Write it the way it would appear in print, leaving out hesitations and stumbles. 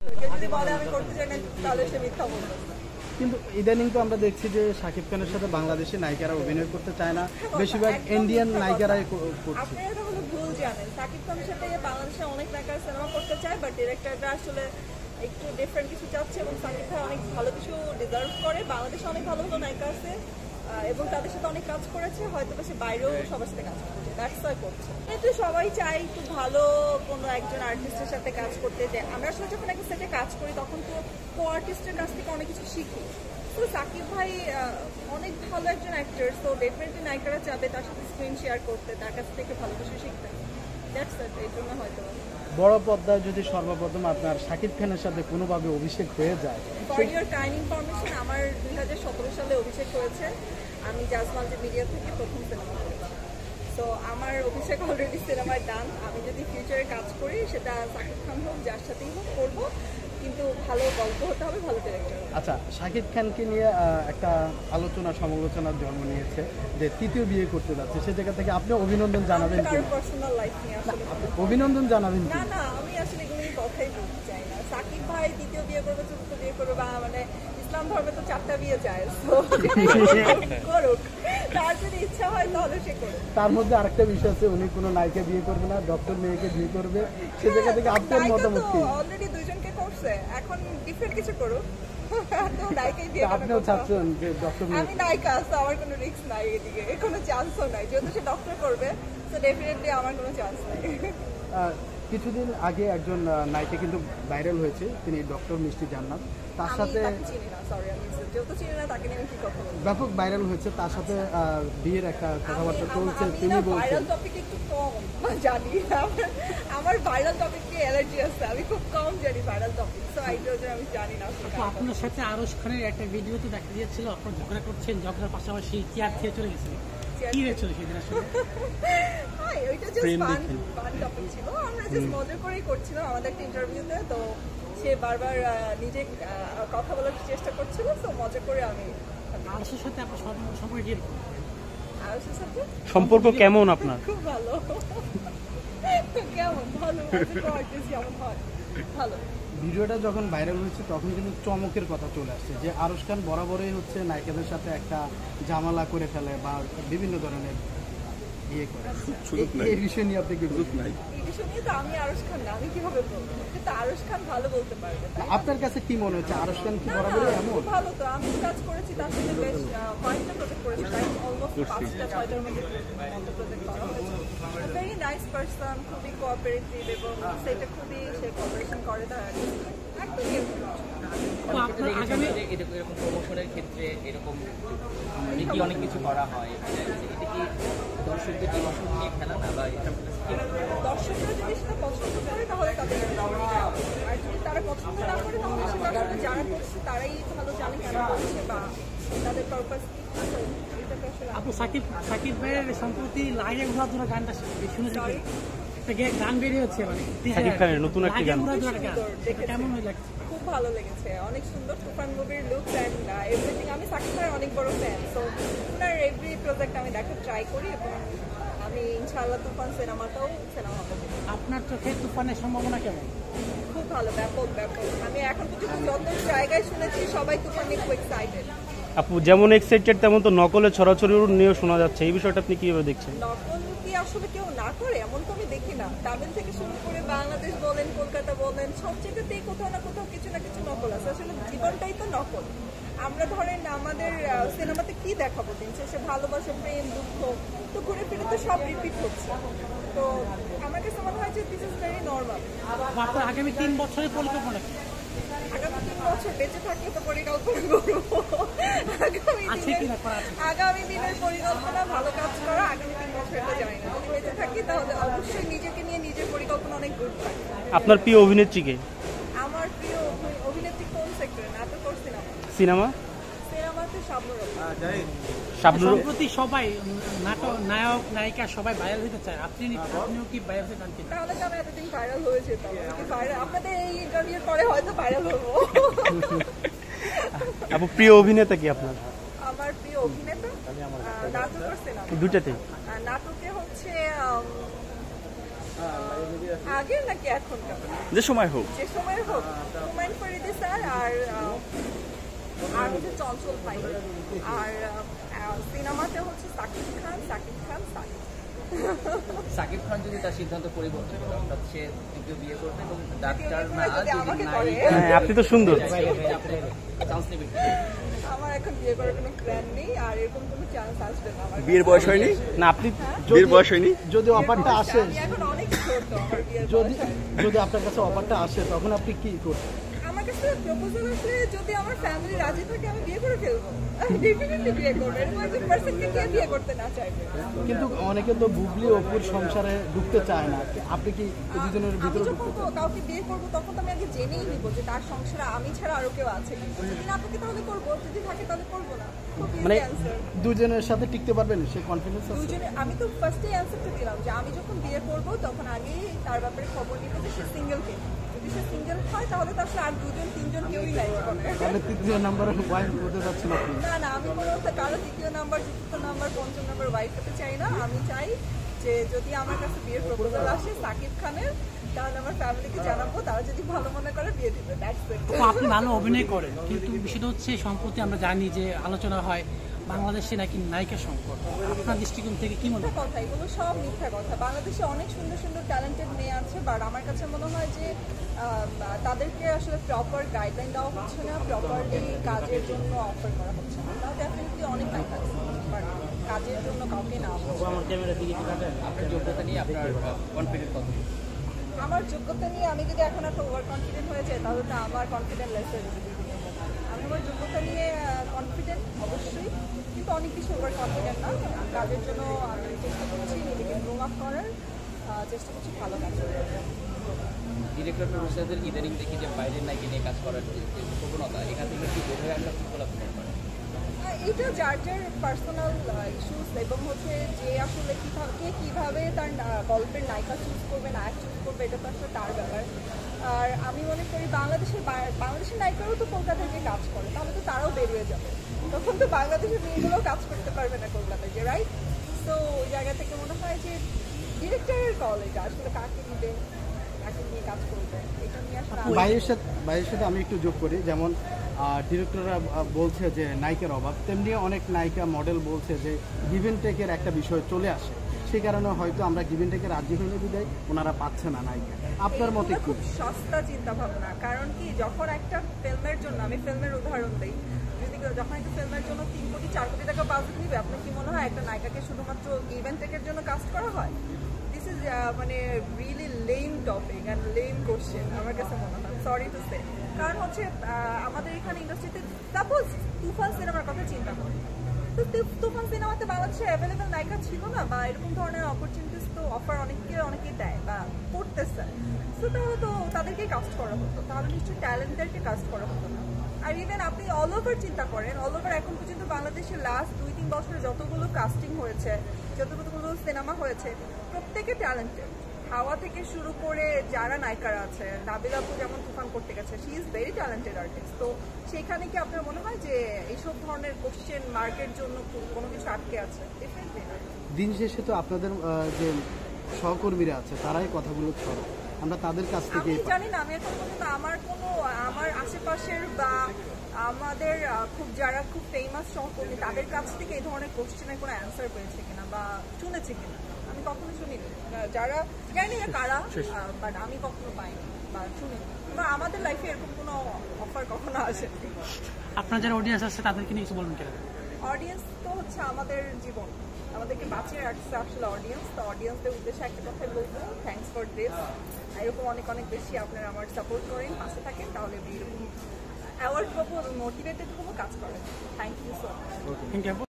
যদি বলে আমি করতে চাই না তাহলে সে মিথ্যা বলবে। কিন্তু ইদানিং তো আমরা দেখছি যে শাকিব খানের সাথে বাংলাদেশি নায়িকারা অভিনয় করতে চায় না, বেশিরভাগ ইন্ডিয়ান নায়িকারাই করছে। আপনি এটা হলো ভুল জানেন। শাকিব খানের সাথে বাংলাদেশে অনেক নায়িকারা সিনেমা করতে চায়, বাট ডিরেক্টররা আসলে একটু ডিফারেন্ট কিছু চাচ্ছে এবং শাকিব খান অনেক ভালো কিছু ডিজার্ভ করে। বাংলাদেশে অনেক ভালো ভালো নায়িকা আছে এবং তাদের সাথে অনেক কাজ করেছে, হয়তো সে বাইরেও সবার সাথে কাজ করছে, দ্যাটস ওয়াই করছে। কিন্তু সবাই চাই একটু ভালো কোনো একজন আর্টিস্টের সাথে কাজ করতে। যে আমরা আসলে যখন একটা সেটে কাজ করি তখন তো কো আর্টিস্টের কাছ থেকে অনেক কিছু শিখি। তো সাকিব ভাই অনেক ভালো একজন অ্যাক্টর, তো ডেফিনেটলি নায়িকারা চাবে তার সাথে স্ক্রিন শেয়ার করতে, তার কাছ থেকে ভালো কিছু শিখতে। দ্যাটস ইট, এই জন্য হয়তো বড় পর্দায় যদি সর্বপ্রথম আপনার শাকিব খানের সাথে কোনোভাবে অভিষেক হয়ে যায়। ফর ইউর কাইন্ড ইনফরমেশন, আমার 2017 সালে অভিষেক হয়েছে। আমি জাজ মাল্টিমিডিয়া থেকে প্রথম সিনেমা করেছি। তো আমার অভিষেক অলরেডি সিনেমায় ডান। আমি যদি ফিউচারে কাজ করি সেটা শাকিব খান হোক, যার সাথেই হোক করবো, কিন্তু ভালো গল্প হতে হবে, ভালো ডিরেক্টর। আচ্ছা, শাকিব খানকে নিয়ে একটা আলোচনা সমালোচনার জন্ম নিয়েছে যে তৃতীয় বিয়ে করতে যাচ্ছে, সে জায়গা থেকে আপনি অভিনন্দন জানাবেন কি? পার্সোনাল লাইফ নিয়ে আসলে অভিনন্দন জানাবেন কি? না না, আমি আসলে এগুলো নিয়ে কথাই বলতে চাই না। সাকিব ভাই তৃতীয় বিয়ে করবে, চতুর্থ বিয়ে করবে, বা মানে ইসলাম ধর্মে তো 4টা বিয়ে যায়, করুক, তার যদি ইচ্ছা হয় তাহলে সে করুক। তার মধ্যে আরেকটা বিষয় আছে, উনি কোনো নায়িকা বিয়ে করবে না, ডক্টর মেয়েকে বিয়ে করবে, সে জায়গা থেকে আপনার মতামত কি? অলরেডি দুইজনকে করছে, এখন ডিফারেন্ট কিছু করুক। আপনিও চাচ্ছেন যে ডক্টর? আমি নায়িকা, আমার কোনো রিস্ক নাই, এদিকে কোনো চান্সও নাই। যেহেতু সে ডক্টর করবে তো ডেফিনেটলি আমার কোনো চান্স নাই। কিছুদিন আগে একজন নায়িকা কিন্তু ভাইরাল হয়েছে, তিনি ডক্টর মিষ্টি জান্নাত। তার সাথে ব্যাপক ভাইরাল হয়েছে, তার সাথে বিয়ের একটা কথাবার্তা চলছে। তিনি বলছেন একটু কম জানি, আমার ভাইরাল টপিক নিয়ে অ্যালার্জি আছে, আমি খুব কম জানি ভাইরাল টপিক, তো আমি জানি না। আপনার সাথে আরশ খানের একটা ভিডিও তো দেখা গিয়েছিল, আপনার ঝগড়া করছেন, ঝগড়ার পাশাপাশি চেয়ার থেকে চলে গেছিল, কি হয়েছিল সেদিন আসলে? ওইটা জাস্ট ফান টপিক ছিল, আমরা জাস্ট মজা করেই করছিলাম আমাদের একটা ইন্টারভিউতে। তো সে বারবার নিজে কথা বলার চেষ্টা করছিল, তো মজা করে আমি। আরশের সাথে আপনার সম্পর্ক কেমন আপনার? খুব ভালো। কেমন? ভালো, যেমন হয় ভালো। ভিডিওটা যখন ভাইরাল হয়েছে তখন কিন্তু চমকের কথা চলে আসছে যে আরশ খান বরাবরই হচ্ছে নায়িকাদের সাথে একটা ঝামেলা করে ফেলে বা বিভিন্ন ধরনের ইয়ে করে। এই বিষয় নিয়ে আপনি কি বলছেন? এই বিষয় নিয়ে তো আমি আরশ খান না, আমি কিভাবে বলবো? কিন্তু আরশ খান ভালো বলতে পারবে। আপনার কাছে কি মনে হচ্ছে, আরশ খান কি বরাবরই এমন? ভালো তো, আমি কাজ করেছি তার সাথে, বেশ কয়েকটা প্রজেক্ট করেছি, অলমোস্ট 5টা-6টার মধ্যে প্রজেক্ট করা হয়েছে। ভেরি নাইস পারসন, খুবই কোঅপারেটিভ এবং সেটা খুবই সে কোঅপারেশন করে তার একদম। এরকম প্রমোশনের ক্ষেত্রে এরকম কি অনেক কিছু করা হয়, এটা কি দর্শকদের ইমোশন নিয়ে খেলা না, বা দর্শকরা যদি সেটা পছন্দ করে তাহলে তাদের, আর যদি তারা পছন্দ না করে তাহলে সেটা আসলে যারা করছে তারাই ভালো জানে কেন করছে বা তাদের পারপাস কি। আপু সাকিব ভাইয়ের সম্প্রতি লাগে ঘোরাধুরা গানটা শুনেছি, একটা গান বেরিয়েছে, মানে সাকিব খানের নতুন একটা গান, কেমন লাগছে? খুব ভালো লেগেছে, অনেক সুন্দর। তুফান মুভির লুক অ্যান্ড এভরিথিং। আমি সাকিব খানের অনেক বড় ফ্যান, তো ওনার এভরি প্রজেক্ট আমি দেখার ট্রাই করি এবং আমি ইনশাআল্লাহ তুফান সিনেমাটাও সিনেমা হবে। আপনার চোখে তুফানের সম্ভাবনা কেমন? খুব ভালো, ব্যাপক। আমি এখন পর্যন্ত যত জায়গায় শুনেছি সবাই তুফান নিয়ে খুব এক্সাইটেড। আপু যেমন এক্সাইটেড তেমন তো নকলে ছড়াছড়ি নিয়েও শোনা যাচ্ছে, এই বিষয়টা আপনি কিভাবে দেখছেন? নকল কি আসলে কেউ না করে এমন তো আমি দেখি না। তামিল থেকে শুরু করে বাংলাদেশ বলেন, কলকাতা বলেন, সব জায়গাতেই কোথাও না কোথাও কিছু না কিছু নকল আছে। আসলে জীবনটাই তো নকল। আমরা ধরেন আমাদের সিনেমাতে কি দেখাবো, দিন শেষে ভালোবাসা, প্রেম, দুঃখ, তো ঘুরে ফিরে তো সব রিপিট হচ্ছে। তো আমার কাছে মনে হয় যে দিস ইজ ভেরি নর্মাল। আগামী 3 বছরের পরিকল্পনা কি? আগামী 3 বছর বেঁচে থাকলে তো পরিকল্পনা করবো। আগামী দিনের পরিকল্পনা ভালো কাজ করা। আগামী 3 বছর এটা জানি না, যদি বেঁচে থাকি তাহলে অবশ্যই নিজেকে নিয়ে নিজের পরিকল্পনা অনেক গুড থাকে। আপনার প্রিয় অভিনেত্রী কে? আমার প্রিয় অভিনেত্রী কোন সেক্টরে? নাটক আর সিনেমা? সিনেমাতে সম্প্রতি সবাই নায়ক নায়িকা সবাই ভাইরাল হতে চায়, আপনিও কি ভাইরাল হতে চান? তাহলে তো আমি এতদিন ভাইরাল হয়ে যেতাম। আপনাদের এই ইন্টারভিউ পরে হয়তো ভাইরাল হবো। আপু প্রিয় অভিনেতা কি আপনার? আমার প্রিয় অভিনেতা নাটক আর সিনেমা দুটাতেই? নাটকে হচ্ছে আগের নাকি এখনকার? যে সময় হোক। হুমায়ুন স্টার আর হচ্ছে চঞ্চল ভাই, আর সিনেমাতে হচ্ছে সাকিব খান। সাকিব খান যদি তার সিদ্ধান্ত পরিবর্তন করে অর্থাৎ সে তৃতীয় বিয়ে করবে এবং ডাক্তার না যদি আমাকে যদি করে। আপনি তো সুন্দর। চান্স নেবেন। আমার এখন বিয়ে করার কোনো প্ল্যান নেই, আর এরকম কোনো চান্স আসবে না আমার। বিয়ের বয়স হয়নি? না আপনি যদি- বিয়ের বয়স হয়নি? যদি অফারটা আসে, আমি এখন অনেক ছোট, আমার বিয়ের যদি বয়স। যদি আপনার কাছে অফারটা আসে তখন আপনি কি করবেন? আমার কাছে প্রপোজাল আসলে যদি আমার ফ্যামিলি রাজি থাকে আমি বিয়ে করে ফেলবো, আমি ডেফিনেটলি বিয়ে করবো। এরকম একজন পার্সনকে কে বিয়ে করতে না চাইবে? কিন্তু অনেকে তো বুবলি অপুর সংসারে ঢুকতে চায় না, আপনি কি এই দুজনের আমি ভিতরে যখন ঢুকতে তো কাউকে বিয়ে করবো তখন তো আমি আগে জেনেই নিব যে তার সংসারে আমি ছাড়া আরো কেউ আছে কিনা। যদি না থাকে তাহলে করবো, যদি থাকে তাহলে করবো না। মানে অ্যান্সার দুজনের সাথে টিকতে পারবেন, সে কনফিডেন্স আছে? দুজনে। আমি তো ফার্স্টেই অ্যান্সারটা দিলাম যে আমি যখন বিয়ে করবো তখন আগেই তার ব্যাপারে খবর নিব যে সে সিঙ্গেল কে। যদি সে সিঙ্গেল হয় তাহলে তো আসলে আর দুজন তিনজন কেউই নাই জীবনে। তাহলে তৃতীয় নাম্বার ওয়াইফ হতে যাচ্ছিল আপনি? না, আমি কোনো কারো তৃতীয় নাম্বার, চতুর্থ নাম্বার, পঞ্চম নাম্বার ওয়াইফ হতে চাই না। আমি চাই যে যদি আমার কাছে বিয়ের প্রপোজাল আসে সাকিব খানের, তাহলে আমার ফ্যামিলিকে জানাবো, তারা যদি ভালো মনে করে বিয়ে দিবে। That's it. তো আপনি ভালো অভিনয় করেন, কিন্তু বিষয়টা হচ্ছে সম্প্রতি আমরা জানি যে আলোচনা হয় বাংলাদেশে নাকি নায়িকা সংকট। আপনার দৃষ্টিকোণ থেকে কি মনে হয়? মিথ্যা কথা, এগুলো সব মিথ্যা কথা। বাংলাদেশে অনেক সুন্দর সুন্দর ট্যালেন্টেড মেয়ে আছে, বাট আমার কাছে মনে হয় যে তাদেরকে আসলে প্রপার গাইডলাইন দেওয়া হচ্ছে না, প্রপারলি কাজের জন্য অফার করা হচ্ছে না। তাও ডেফিনেটলি অনেক নায়িকা আছে, বাট কাজের জন্য কাউকে না হচ্ছে। আপনার যোগ্যতা নিয়ে আপনার কনফিডেন্ট কত? আমার যোগ্যতা নিয়ে আমি যদি এখন একটা ওভার কনফিডেন্ট হয়ে যাই তাহলে তো আমার কনফিডেন্ট লেস হয়ে যাবে। আমি আমার যোগ্যতা নিয়ে কনফিডেন্ট অবশ্যই, কিন্তু অনেক বেশি ওভার কনফিডেন্ট না। কাজের জন্য আমি চেষ্টা করছি নিজেকে গ্রো আপ করার, চেষ্টা করছি ভালো কাজ করার। ডিরেক্টর প্রডিউসারদের ইদানিং দেখি যে বাইরের নায়িকা নিয়ে কাজ করার যে প্রবণতা, এখান থেকে কি বোঝা একটা উপলব্ধি করেন? এটা যার যার পার্সোনাল ইস্যুস, এবং হচ্ছে যে আসলে কিভাবে তার গল্পের নায়িকা চুজ করবে, নায়ক চুজ করবে, এটা তো আসলে তার ব্যাপার। আর আমি মনে করি বাংলাদেশের নায়িকারাও তো কলকাতায় গিয়ে কাজ করে, তাহলে তো তারাও বেরিয়ে যাবে, তখন তো বাংলাদেশের মেয়েগুলোও কাজ করতে পারবে না কলকাতায় গিয়ে, রাইট? তো ওই জায়গা থেকে মনে হয় যে ডিরেক্টরের কল, এটা আসলে কাকে নিবে, কাকে নিয়ে কাজ করবে, এটা নিয়ে আসলে ভাইয়ের সাথে আমি একটু যোগ করি। যেমন ডিরেক্টররা বলছে যে নায়িকার অভাব, তেমনি অনেক নায়িকা মডেল বলছে যে গিভ অ্যান্ড টেকের একটা বিষয় চলে আসে, সেই কারণে হয়তো আমরা গিভ অ্যান্ড টেকে রাজি হইলে বিদায় ওনারা পাচ্ছে না নায়িকা। আপনার মতে কি? খুব সস্তা চিন্তা ভাবনা। কারণ কি, যখন একটা ফিল্মের জন্য, আমি ফিল্মের উদাহরণ দিই, যদি যখন একটা ফিল্মের জন্য 3 কোটি 4 কোটি টাকা বাজেট নিবে, আপনার কি মনে হয় একটা নায়িকাকে শুধুমাত্র গিভ অ্যান্ড টেকের জন্য কাস্ট করা হয়? দিস ইজ মানে really lame topic and lame question আমার কাছে মনে হয়, সরি টু সে। কারণ হচ্ছে আমাদের এখানে ইন্ডাস্ট্রিতে সাপোজ তুফান সিনেমার কথা চিন্তা করি, তো তুফান সিনেমাতে বাংলাদেশে অ্যাভেলেবেল নায়িকা ছিল না, বা এরকম ধরনের অপরচুনিটিস তো অফার অনেকেই দেয় বা করতেছে, তো তাহলে তো তাদেরকেই কাস্ট করা হতো, তাহলে নিশ্চয়ই ট্যালেন্টদেরকে কাস্ট করা হতো না। আর ইভেন আপনি অল ওভার চিন্তা করেন, অল ওভার এখন পর্যন্ত বাংলাদেশের লাস্ট 2-3 বছরে যতগুলো কাস্টিং হয়েছে, যতগুলো সিনেমা হয়েছে, প্রত্যেকে ট্যালেন্টেড। হাওয়া থেকে শুরু করে যারা নায়িকারা আছে, নাবিলা আপু যেমন তুফান করতে গেছে, she is very talented artist. তো সেখানে কি আপনার মনে হয় যে এইসব ধরনের কোশ্চেন মার্কের জন্য কোনো কিছু আটকে আছে? ডেফিনেটলি না। দিন শেষে তো আপনাদের যে সহকর্মীরা আছে তারাই কথাগুলো ছড়ায়, আমরা তাদের কাছ থেকে আমি জানি না, আমি এখন পর্যন্ত আমার আশেপাশের বা আমাদের যারা খুব ফেমাস সহকর্মী তাদের কাছ থেকে এই ধরনের কোশ্চেনের কোনো অ্যান্সার পেয়েছে কিনা বা শুনেছি কিনা আমি কখনো শুনিনি। যারা জানি না কারা, বাট আমি কখনো পাইনি বা শুনিনি, বা আমাদের লাইফে এরকম কোনো অফার কখনো আসেনি। আপনার যারা অডিয়েন্স আছে তাদেরকে নিয়ে কিছু বলবেন কেন? অডিয়েন্স তো হচ্ছে আমাদের জীবন, আমাদেরকে বাঁচিয়ে রাখছে আসলে অডিয়েন্স। তো অডিয়েন্সদের উদ্দেশ্যে একটা কথাই বলবো, থ্যাঙ্কস ফর দিস। এরকম অনেক বেশি আপনারা আমার সাপোর্ট করেন, পাশে থাকেন, তাহলে আমি এরকম অ্যাওয়ার্ড পাবো, মোটিভেটেড হবো, কাজ করেন। Thank you so much. Thank you.